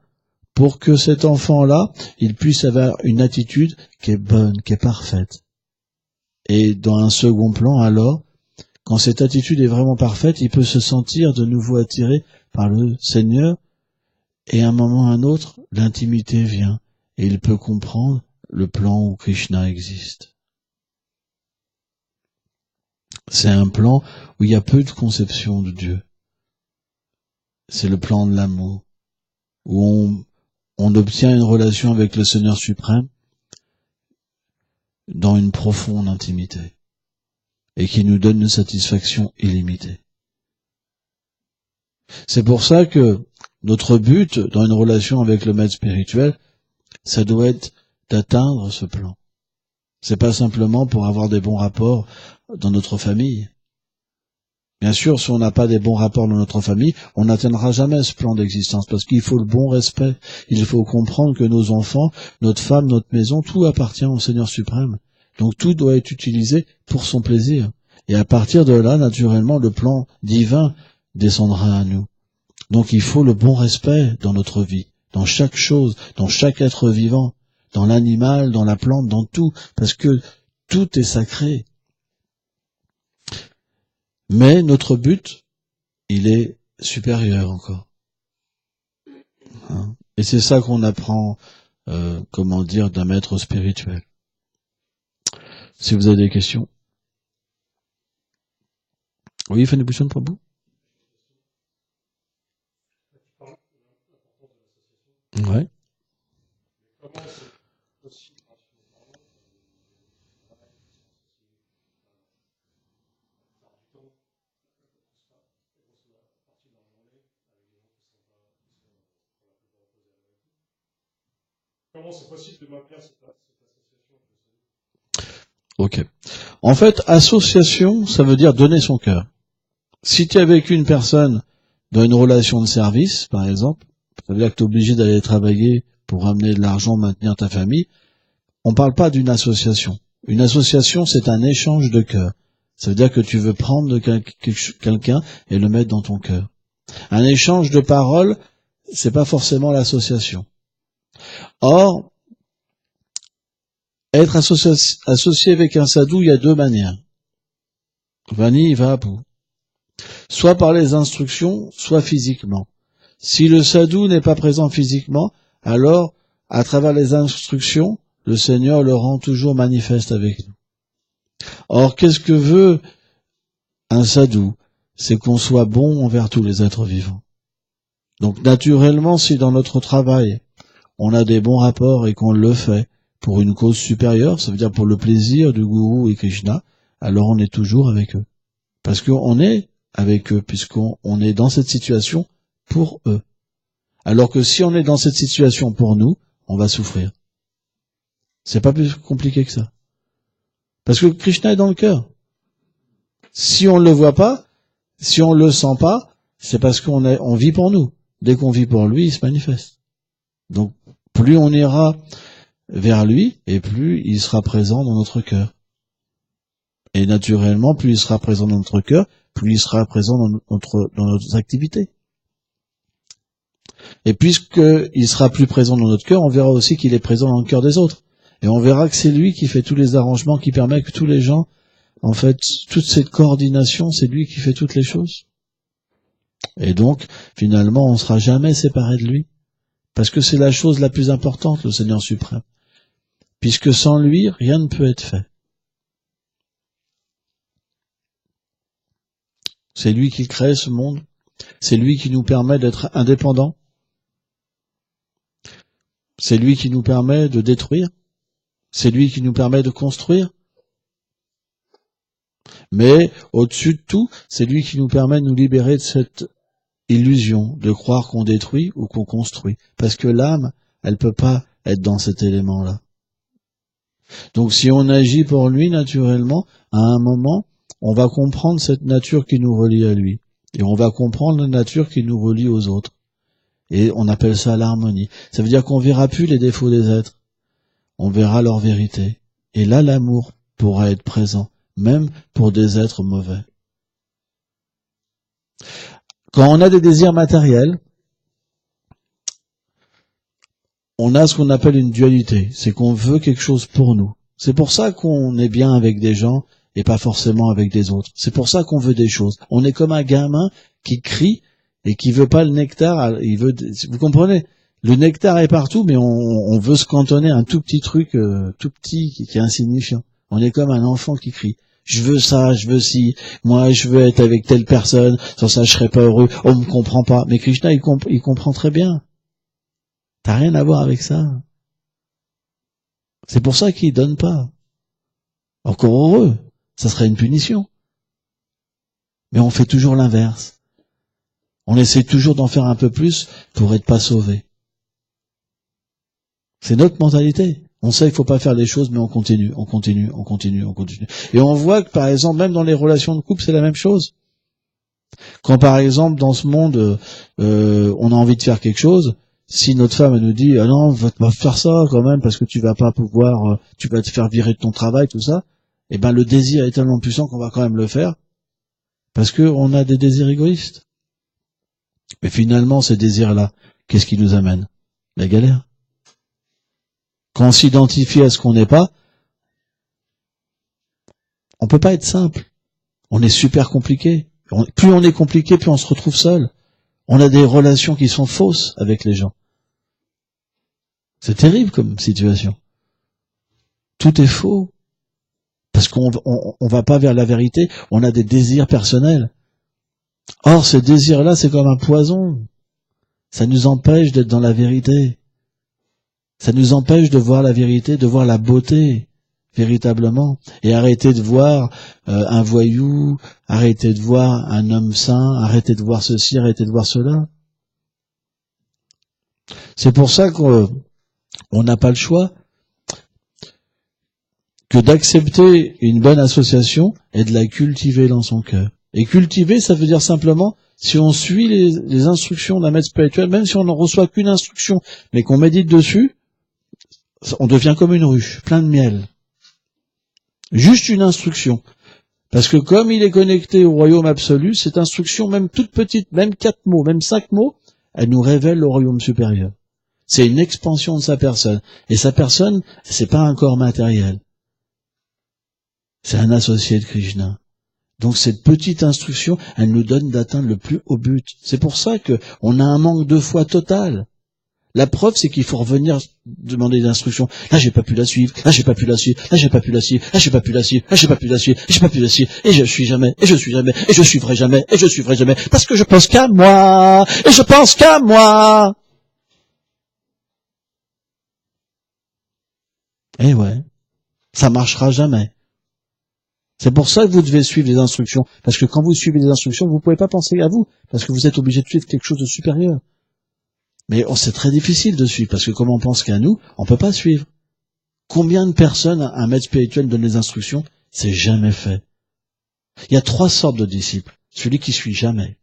pour que cet enfant-là, il puisse avoir une attitude qui est bonne, qui est parfaite. Et dans un second plan, alors, quand cette attitude est vraiment parfaite, il peut se sentir de nouveau attiré par le Seigneur, et à un moment ou à un autre, l'intimité vient, et il peut comprendre le plan où Krishna existe. C'est un plan où il y a peu de conception de Dieu. C'est le plan de l'amour, où on obtient une relation avec le Seigneur suprême dans une profonde intimité et qui nous donne une satisfaction illimitée. C'est pour ça que notre but dans une relation avec le maître spirituel, ça doit être d'atteindre ce plan. C'est pas simplement pour avoir des bons rapports dans notre famille. Bien sûr, si on n'a pas des bons rapports dans notre famille, on n'atteindra jamais ce plan d'existence, parce qu'il faut le bon respect. Il faut comprendre que nos enfants, notre femme, notre maison, tout appartient au Seigneur suprême. Donc tout doit être utilisé pour son plaisir. Et à partir de là, naturellement, le plan divin descendra à nous. Donc il faut le bon respect dans notre vie, dans chaque chose, dans chaque être vivant, dans l'animal, dans la plante, dans tout, parce que tout est sacré. Mais notre but, il est supérieur encore. Hein. Et c'est ça qu'on apprend, d'un maître spirituel. Si vous avez des questions. Oui, Fanny Bouchon, Prabhu. Ouais. Comment c'est possible de maintenir cette association? Ok. En fait, association, ça veut dire donner son cœur. Si tu es avec une personne dans une relation de service, par exemple, ça veut dire que tu es obligé d'aller travailler pour ramener de l'argent, maintenir ta famille. On ne parle pas d'une association. Une association, c'est un échange de cœur. Ça veut dire que tu veux prendre de quelqu'un et le mettre dans ton cœur. Un échange de paroles, c'est pas forcément l'association. Or, être associé avec un sadhu, il y a deux manières. Vani va à bout. Soit par les instructions, soit physiquement. Si le sadhu n'est pas présent physiquement, alors, à travers les instructions, le Seigneur le rend toujours manifeste avec nous. Or, qu'est-ce que veut un sadhu? C'est qu'on soit bon envers tous les êtres vivants. Donc, naturellement, si dans notre travail, on a des bons rapports et qu'on le fait pour une cause supérieure, ça veut dire pour le plaisir du Gourou et Krishna, alors on est toujours avec eux. Parce qu'on est avec eux, puisqu'on est dans cette situation pour eux. Alors que si on est dans cette situation pour nous, on va souffrir. C'est pas plus compliqué que ça. Parce que Krishna est dans le cœur. Si on ne le voit pas, si on le sent pas, c'est parce on vit pour nous. Dès qu'on vit pour lui, il se manifeste. Donc, plus on ira vers lui, et plus il sera présent dans notre cœur. Et naturellement, plus il sera présent dans notre cœur, plus il sera présent dans notre activité. Et puisqu'il sera plus présent dans notre cœur, on verra aussi qu'il est présent dans le cœur des autres. Et on verra que c'est lui qui fait tous les arrangements, qui permet que tous les gens, en fait, toute cette coordination, c'est lui qui fait toutes les choses. Et donc, finalement, on ne sera jamais séparé de lui. Parce que c'est la chose la plus importante, le Seigneur suprême. Puisque sans lui, rien ne peut être fait. C'est lui qui crée ce monde. C'est lui qui nous permet d'être indépendants. C'est lui qui nous permet de détruire. C'est lui qui nous permet de construire. Mais au-dessus de tout, c'est lui qui nous permet de nous libérer de cette illusion de croire qu'on détruit ou qu'on construit. Parce que l'âme, elle peut pas être dans cet élément-là. Donc si on agit pour lui naturellement, à un moment, on va comprendre cette nature qui nous relie à lui. Et on va comprendre la nature qui nous relie aux autres. Et on appelle ça l'harmonie. Ça veut dire qu'on verra plus les défauts des êtres. On verra leur vérité. Et là, l'amour pourra être présent, même pour des êtres mauvais. Quand on a des désirs matériels, on a ce qu'on appelle une dualité. C'est qu'on veut quelque chose pour nous. C'est pour ça qu'on est bien avec des gens et pas forcément avec des autres. C'est pour ça qu'on veut des choses. On est comme un gamin qui crie et qui veut pas le nectar. Vous comprenez? Le nectar est partout, mais on veut se cantonner à un tout petit truc, tout petit, qui est insignifiant. On est comme un enfant qui crie. Je veux ça, je veux ci, moi je veux être avec telle personne, sans ça je serais pas heureux, on me comprend pas. Mais Krishna, il comprend très bien. T'as rien à voir avec ça. C'est pour ça qu'il donne pas. Encore heureux, ça serait une punition. Mais on fait toujours l'inverse. On essaie toujours d'en faire un peu plus pour être pas sauvé. C'est notre mentalité. On sait qu'il faut pas faire les choses, mais on continue. Et on voit que, par exemple, même dans les relations de couple, c'est la même chose. Quand, par exemple, dans ce monde, on a envie de faire quelque chose, si notre femme elle nous dit ah non, va pas faire ça quand même parce que tu vas pas pouvoir, tu vas te faire virer de ton travail, tout ça, eh ben le désir est tellement puissant qu'on va quand même le faire parce que on a des désirs égoïstes. Mais finalement, ces désirs-là, qu'est-ce qui nous amène? La galère. Quand on s'identifie à ce qu'on n'est pas, on peut pas être simple. On est super compliqué. Plus on est compliqué, plus on se retrouve seul. On a des relations qui sont fausses avec les gens. C'est terrible comme situation. Tout est faux. Parce qu'on va pas vers la vérité, on a des désirs personnels. Or, ces désirs-là, c'est comme un poison. Ça nous empêche d'être dans la vérité. Ça nous empêche de voir la vérité, de voir la beauté, véritablement. Et arrêter de voir un voyou, arrêter de voir un homme saint, arrêter de voir ceci, arrêter de voir cela. C'est pour ça qu'on n'a pas le choix que d'accepter une bonne association et de la cultiver dans son cœur. Et cultiver, ça veut dire simplement, si on suit les instructions d'un maître spirituel, même si on n'en reçoit qu'une instruction, mais qu'on médite dessus, on devient comme une ruche, plein de miel. Juste une instruction. Parce que comme il est connecté au royaume absolu, cette instruction, même toute petite, même 4 mots, même 5 mots, elle nous révèle le royaume supérieur. C'est une expansion de sa personne. Et sa personne, c'est pas un corps matériel. C'est un associé de Krishna. Donc cette petite instruction, elle nous donne d'atteindre le plus haut but. C'est pour ça que on a un manque de foi total. La preuve, c'est qu'il faut revenir demander des instructions. Là, j'ai pas pu la suivre. Là, j'ai pas pu la suivre. Là, j'ai pas pu la suivre. Là, j'ai pas pu la suivre. Là, j'ai pas pu la suivre. J'ai pas pu la suivre. Et je suis jamais. Et je suis jamais. Et je suivrai jamais. Et je suivrai jamais. Parce que je pense qu'à moi. Et je pense qu'à moi. Eh ouais. Ça marchera jamais. C'est pour ça que vous devez suivre les instructions. Parce que quand vous suivez les instructions, vous ne pouvez pas penser à vous. Parce que vous êtes obligé de suivre quelque chose de supérieur. Mais c'est très difficile de suivre. Parce que comme on pense qu'à nous, on ne peut pas suivre. Combien de personnes, un maître spirituel donne les instructions? C'est jamais fait. Il y a 3 sortes de disciples. Celui qui suit jamais.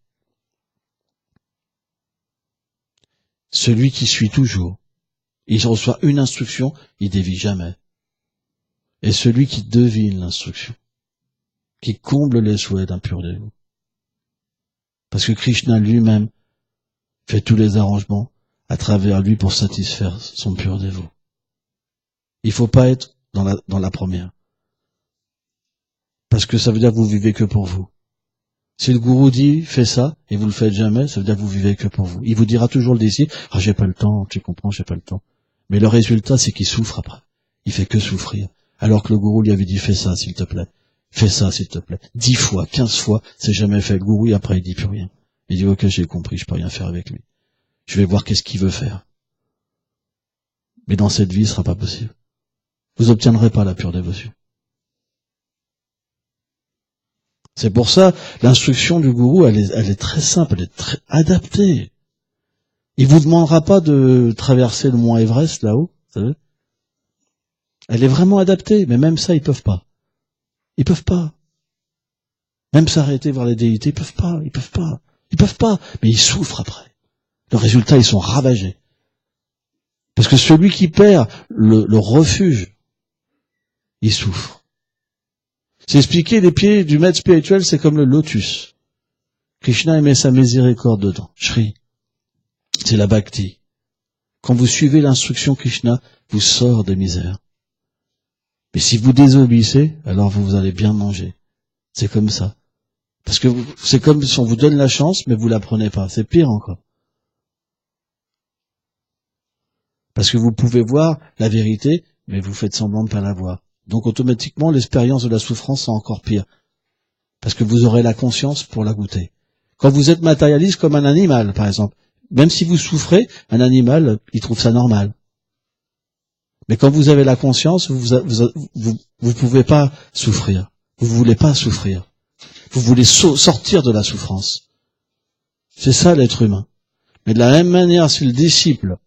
Celui qui suit toujours. Il reçoit une instruction, il dévie jamais. Et celui qui devine l'instruction. Qui comble les souhaits d'un pur dévot. Parce que Krishna lui-même fait tous les arrangements à travers lui pour satisfaire son pur dévot. Il faut pas être dans la première. Parce que ça veut dire que vous vivez que pour vous. Si le gourou dit, fais ça, et vous le faites jamais, ça veut dire que vous vivez que pour vous. Il vous dira toujours le disciple, j'ai pas le temps, tu comprends, j'ai pas le temps. Mais le résultat, c'est qu'il souffre après. Il fait que souffrir. Alors que le gourou lui avait dit, fais ça, s'il te plaît. Fais ça, s'il te plaît. 10 fois, 15 fois, c'est jamais fait. Le gourou, et après, il dit plus rien. Il dit, ok, j'ai compris, je peux rien faire avec lui. Je vais voir qu'est-ce qu'il veut faire. Mais dans cette vie, ce sera pas possible. Vous obtiendrez pas la pure dévotion. C'est pour ça, l'instruction du gourou, elle est très simple, elle est très adaptée. Il vous demandera pas de traverser le mont Everest, là-haut, vous savez. Elle est vraiment adaptée, mais même ça, ils peuvent pas. Ils peuvent pas. Même s'arrêter voir les déités, ils peuvent pas. Mais ils souffrent après. Le résultat, ils sont ravagés. Parce que celui qui perd le refuge, il souffre. C'est expliqué, les pieds du maître spirituel, c'est comme le lotus. Krishna met sa miséricorde dedans. Shri. C'est la bhakti. Quand vous suivez l'instruction Krishna, vous sort des misères. Mais si vous désobéissez, alors vous allez bien manger. C'est comme ça. Parce que c'est comme si on vous donne la chance, mais vous la prenez pas. C'est pire encore. Parce que vous pouvez voir la vérité, mais vous faites semblant de ne pas la voir. Donc automatiquement, l'expérience de la souffrance est encore pire. Parce que vous aurez la conscience pour la goûter. Quand vous êtes matérialiste comme un animal, par exemple, même si vous souffrez, un animal, il trouve ça normal. Mais quand vous avez la conscience, vous pouvez pas souffrir. Vous voulez pas souffrir. Vous voulez sortir de la souffrance. C'est ça l'être humain. Mais de la même manière, si le disciple,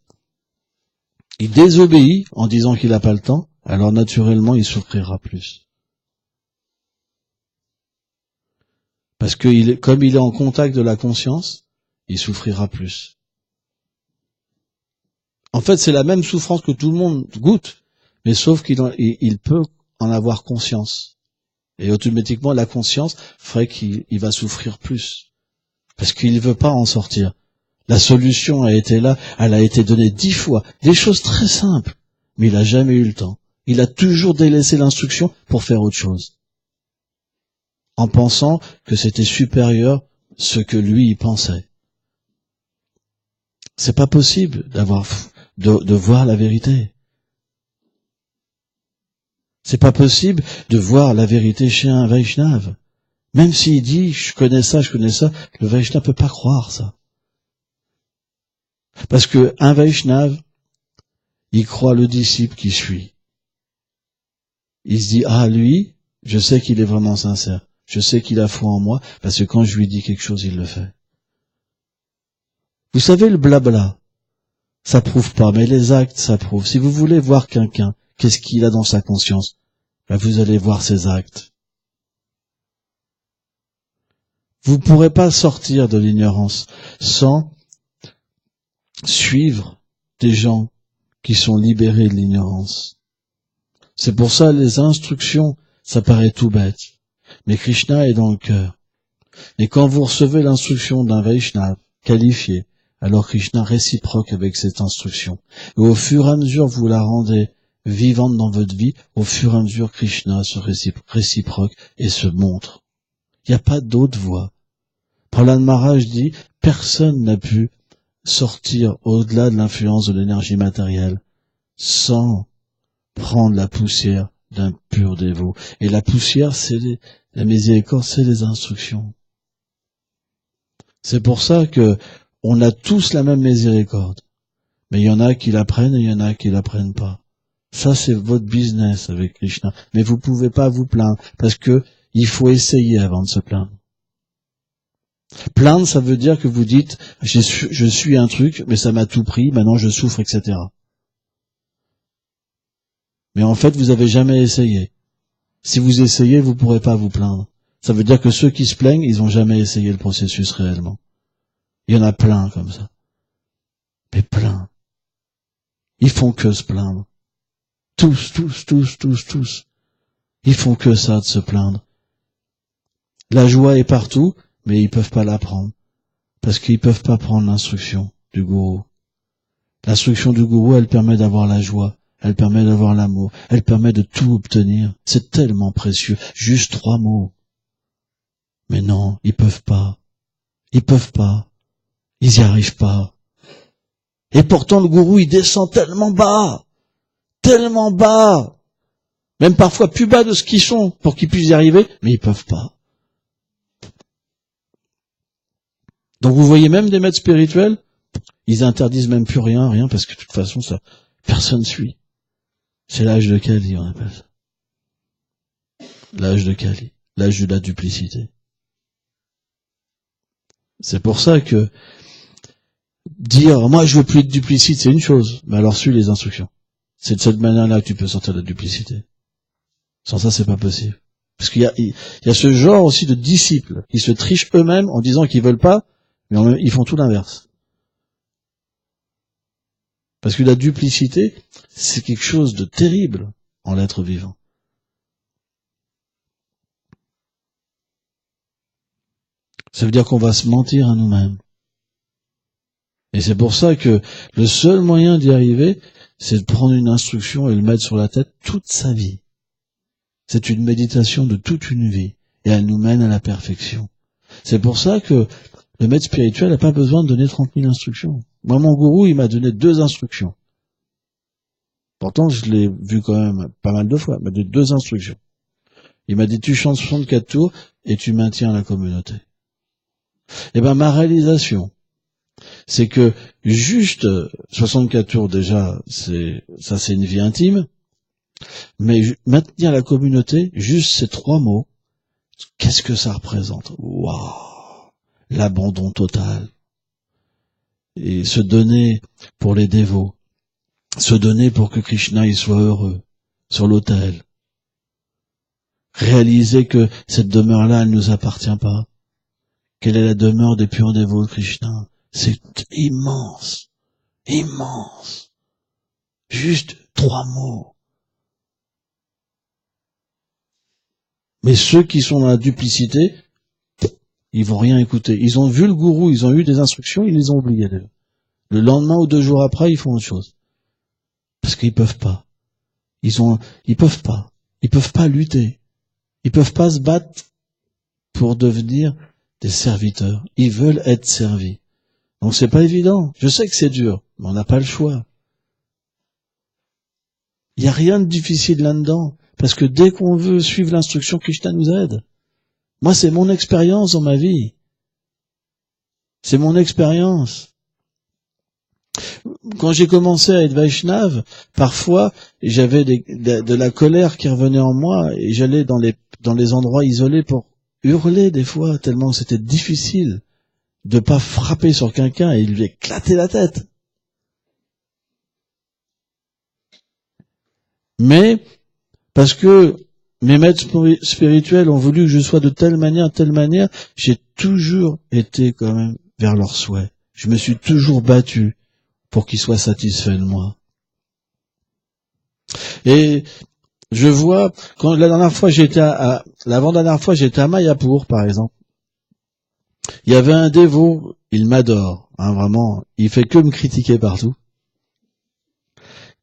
il désobéit en disant qu'il n'a pas le temps, alors naturellement, il souffrira plus. Parce que comme il est en contact de la conscience, il souffrira plus. En fait, c'est la même souffrance que tout le monde goûte, mais sauf qu'il peut en avoir conscience. Et automatiquement, la conscience ferait qu'il va souffrir plus. Parce qu'il ne veut pas en sortir. La solution a été là, elle a été donnée 10 fois. Des choses très simples, mais il n'a jamais eu le temps. Il a toujours délaissé l'instruction pour faire autre chose. en pensant que c'était supérieur ce que lui il pensait. C'est pas possible de voir la vérité. C'est pas possible de voir la vérité chez un Vaishnav. Même s'il dit, je connais ça, le Vaishnav peut pas croire ça. Parce que un Vaishnav, il croit le disciple qui suit. Il se dit, ah, lui, je sais qu'il est vraiment sincère. Je sais qu'il a foi en moi, parce que quand je lui dis quelque chose, il le fait. Vous savez, le blabla, ça prouve pas, mais les actes, ça prouve. Si vous voulez voir quelqu'un, qu'est-ce qu'il a dans sa conscience? Ben, vous allez voir ses actes. Vous ne pourrez pas sortir de l'ignorance sans suivre des gens qui sont libérés de l'ignorance. C'est pour ça les instructions, ça paraît tout bête. Mais Krishna est dans le cœur. Et quand vous recevez l'instruction d'un Vaishnava qualifié, alors Krishna réciproque avec cette instruction. Et au fur et à mesure vous la rendez vivante dans votre vie, au fur et à mesure Krishna se réciproque et se montre. Il n'y a pas d'autre voie. Prahlad Maharaj dit, personne n'a pu sortir au-delà de l'influence de l'énergie matérielle sans prendre la poussière d'un pur dévot. Et la poussière, c'est la miséricorde, c'est les instructions. C'est pour ça que on a tous la même miséricorde. Mais il y en a qui la prennent et il y en a qui la prennent pas. Ça, c'est votre business avec Krishna. Mais vous pouvez pas vous plaindre parce que il faut essayer avant de se plaindre. Plaindre, ça veut dire que vous dites, je suis un truc, mais ça m'a tout pris, maintenant je souffre, etc. Mais en fait, vous avez jamais essayé. Si vous essayez, vous pourrez pas vous plaindre. Ça veut dire que ceux qui se plaignent, ils ont jamais essayé le processus réellement. Il y en a plein comme ça. Mais plein. Ils font que se plaindre. Tous. Ils font que ça, de se plaindre. La joie est partout, mais ils peuvent pas la prendre. Parce qu'ils peuvent pas prendre l'instruction du gourou. L'instruction du gourou, elle permet d'avoir la joie. Elle permet d'avoir l'amour. Elle permet de tout obtenir. C'est tellement précieux. Juste 3 mots. Mais non, ils peuvent pas. Ils peuvent pas. Ils y arrivent pas. Et pourtant, le gourou, il descend tellement bas. Tellement bas. Même parfois plus bas de ce qu'ils sont pour qu'ils puissent y arriver, mais ils peuvent pas. Donc vous voyez même des maîtres spirituels, ils interdisent même plus rien, parce que de toute façon, ça, personne suit. C'est l'âge de Kali, on appelle ça. L'âge de Kali. L'âge de la duplicité. C'est pour ça que dire, moi je veux plus de duplicité, c'est une chose, mais alors suis les instructions. C'est de cette manière-là que tu peux sortir de la duplicité. Sans ça, c'est pas possible. Parce qu'il y a ce genre aussi de disciples qui se trichent eux-mêmes en disant qu'ils veulent pas, mais ils font tout l'inverse. Parce que la duplicité, c'est quelque chose de terrible en l'être vivant. Ça veut dire qu'on va se mentir à nous-mêmes. Et c'est pour ça que le seul moyen d'y arriver, c'est de prendre une instruction et le mettre sur la tête toute sa vie. C'est une méditation de toute une vie. Et elle nous mène à la perfection. C'est pour ça que le maître spirituel n'a pas besoin de donner 30 000 instructions. Moi, mon gourou, il m'a donné 2 instructions. Pourtant, je l'ai vu quand même pas mal de fois. Il m'a donné 2 instructions. Il m'a dit, tu chantes 64 tours et tu maintiens la communauté. Eh ben, ma réalisation, c'est que juste 64 tours déjà, c'est une vie intime. Mais maintenir la communauté, juste ces 3 mots, qu'est-ce que ça représente? Waouh! L'abandon total. Et se donner pour les dévots. Se donner pour que Krishna y soit heureux. Sur l'autel. Réaliser que cette demeure-là, elle ne nous appartient pas. Quelle est la demeure des purs dévots de Krishna? C'est immense. Immense. Juste 3 mots. Mais ceux qui sont dans la duplicité, ils vont rien écouter. Ils ont vu le gourou, ils ont eu des instructions, ils les ont oubliées. Le lendemain ou 2 jours après, ils font autre chose. Parce qu'ils peuvent pas. Ils peuvent pas. Ils peuvent pas lutter. Ils peuvent pas se battre pour devenir des serviteurs. Ils veulent être servis. Donc c'est pas évident. Je sais que c'est dur, mais on n'a pas le choix. Il n'y a rien de difficile là-dedans. Parce que dès qu'on veut suivre l'instruction, Krishna nous aide. Moi, c'est mon expérience dans ma vie. C'est mon expérience. Quand j'ai commencé à être Vaishnav, parfois, j'avais de la colère qui revenait en moi et j'allais dans les endroits isolés pour hurler des fois, tellement c'était difficile de pas frapper sur quelqu'un et lui éclater la tête. Mais, parce que mes maîtres spirituels ont voulu que je sois de telle manière, j'ai toujours été quand même vers leurs souhaits. Je me suis toujours battu pour qu'ils soient satisfaits de moi. Et je vois, quand l'avant-dernière fois j'étais à Mayapur, par exemple. Il y avait un dévot, il m'adore, vraiment, il fait que me critiquer partout.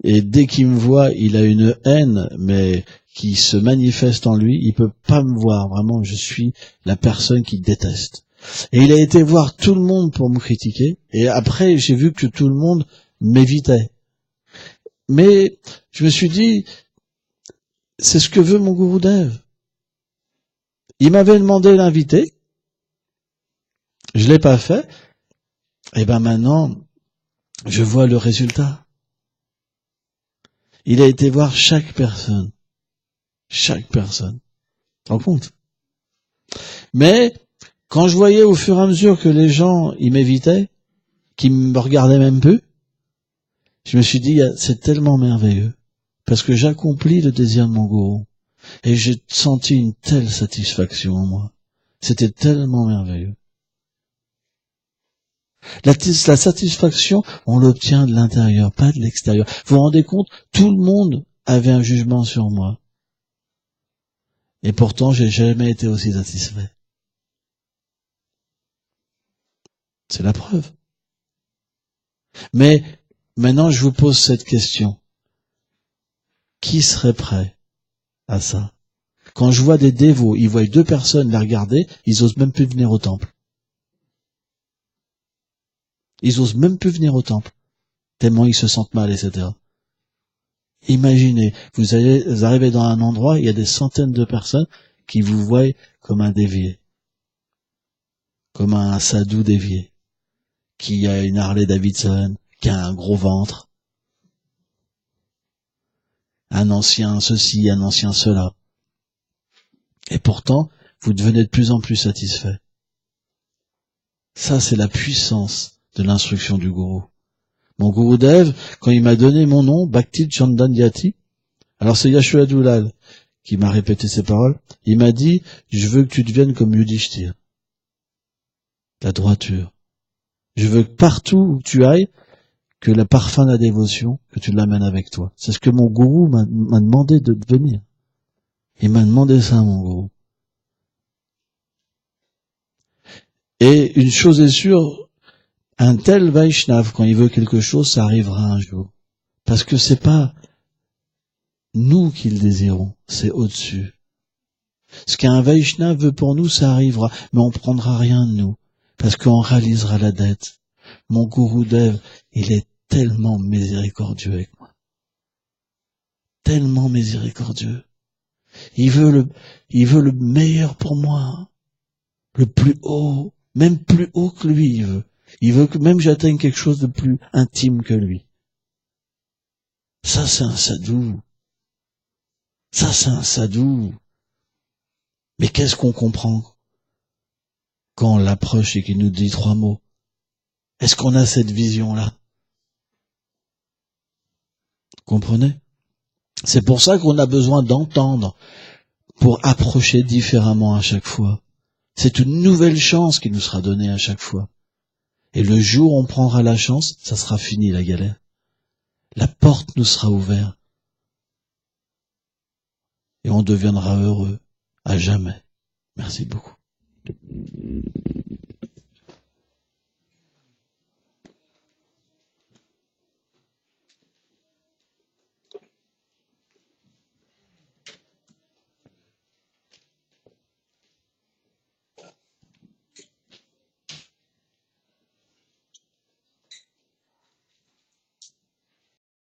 Et dès qu'il me voit, il a une haine, mais qui se manifeste en lui, il peut pas me voir, vraiment, je suis la personne qu'il déteste. Et il a été voir tout le monde pour me critiquer, et après j'ai vu que tout le monde m'évitait. Mais je me suis dit, c'est ce que veut mon Gurudev. Il m'avait demandé l'inviter, je l'ai pas fait, et ben maintenant, je vois le résultat. Il a été voir chaque personne. Chaque personne. Tu te rends compte? Mais, quand je voyais au fur et à mesure que les gens, ils m'évitaient, qu'ils me regardaient même peu, je me suis dit, c'est tellement merveilleux. Parce que j'accomplis le désir de mon gourou. Et j'ai senti une telle satisfaction en moi. C'était tellement merveilleux. La satisfaction, on l'obtient de l'intérieur, pas de l'extérieur. Vous vous rendez compte? Tout le monde avait un jugement sur moi. Et pourtant, j'ai jamais été aussi satisfait. C'est la preuve. Mais maintenant, je vous pose cette question. Qui serait prêt à ça? Quand je vois des dévots, ils voient deux personnes les regarder, ils osent même plus venir au temple. Ils osent même plus venir au temple, tellement ils se sentent mal, etc. Imaginez, vous arrivez dans un endroit, il y a des centaines de personnes qui vous voient comme un dévié, comme un sadhu dévié, qui a une Harley Davidson, qui a un gros ventre, un ancien ceci, un ancien cela. Et pourtant, vous devenez de plus en plus satisfait. Ça, c'est la puissance de l'instruction du gourou. Mon Gurudev, quand il m'a donné mon nom, Bhakti Chandan Yati, alors c'est Yashoda Dulal qui m'a répété ces paroles, il m'a dit, je veux que tu deviennes comme Yudhishthir. La droiture. Je veux que partout où tu ailles, que le parfum de la dévotion, que tu l'amènes avec toi. C'est ce que mon gourou m'a demandé de devenir. Il m'a demandé ça, mon gourou. Et une chose est sûre, un tel Vaishnav, quand il veut quelque chose, ça arrivera un jour. Parce que c'est pas nous qui le désirons, c'est au-dessus. Ce qu'un Vaishnav veut pour nous, ça arrivera, mais on prendra rien de nous, parce qu'on réalisera la dette. Mon Gurudev, il est tellement miséricordieux avec moi. Tellement miséricordieux. Il veut le meilleur pour moi. Le plus haut, même plus haut que lui, il veut. Il veut que même j'atteigne quelque chose de plus intime que lui. Ça, c'est un sadhu. Ça, c'est un sadhu. Mais qu'est-ce qu'on comprend quand on l'approche et qu'il nous dit 3 mots? Est-ce qu'on a cette vision-là? Comprenez? C'est pour ça qu'on a besoin d'entendre pour approcher différemment à chaque fois. C'est une nouvelle chance qui nous sera donnée à chaque fois. Et le jour où on prendra la chance, ça sera fini la galère. La porte nous sera ouverte. Et on deviendra heureux à jamais. Merci beaucoup.